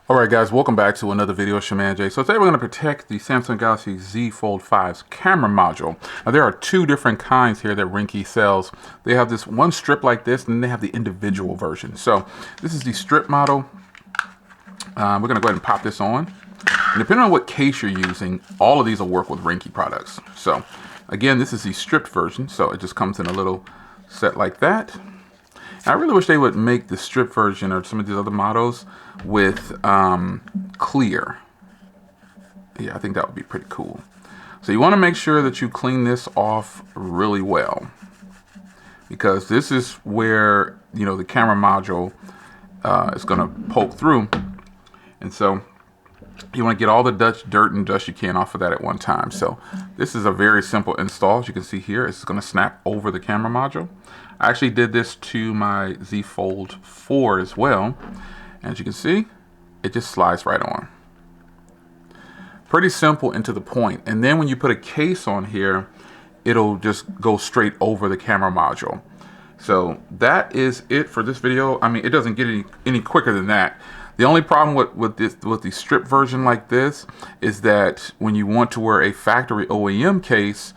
Alright guys, welcome back to another video. It's your man Jay. So today we're going to protect the Samsung Galaxy Z Fold 5's camera module. Now there are two different kinds here that Ringke sells. They have this one strip like this, and then they have the individual version. So this is the strip model. We're going to go ahead and pop this on. And depending on what case you're using, all of these will work with Ringke products. So again, this is the stripped version. So it just comes in a little set like that. I really wish they would make the strip version or some of these other models with clear. Yeah, I think that would be pretty cool. So you want to make sure that you clean this off really well, because this is where, you know, the camera module is going to poke through. And so you want to get all the dirt and dust you can off of that at one time. So this is a very simple install. As you can see here, it's going to snap over the camera module. I actually did this to my Z Fold 4 as well. As you can see, it just slides right on. Pretty simple and to the point. And then when you put a case on here, it'll just go straight over the camera module. So that is it for this video. I mean, it doesn't get any quicker than that. The only problem with the strip version like this is that when you want to wear a factory OEM case,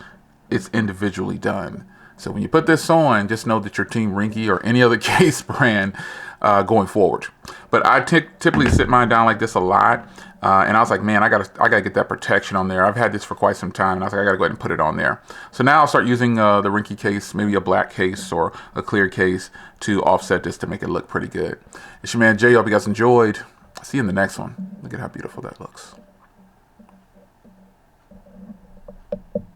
it's individually done. So when you put this on, just know that you're Team Ringke or any other case brand going forward. But I typically sit mine down like this a lot. And I was like, man, I gotta get that protection on there. I've had this for quite some time, and I was like, I gotta go ahead and put it on there. So now I'll start using the Ringke case, maybe a black case or a clear case, to offset this to make it look pretty good. It's your man Jay. Hope you guys enjoyed. See you in the next one. Look at how beautiful that looks.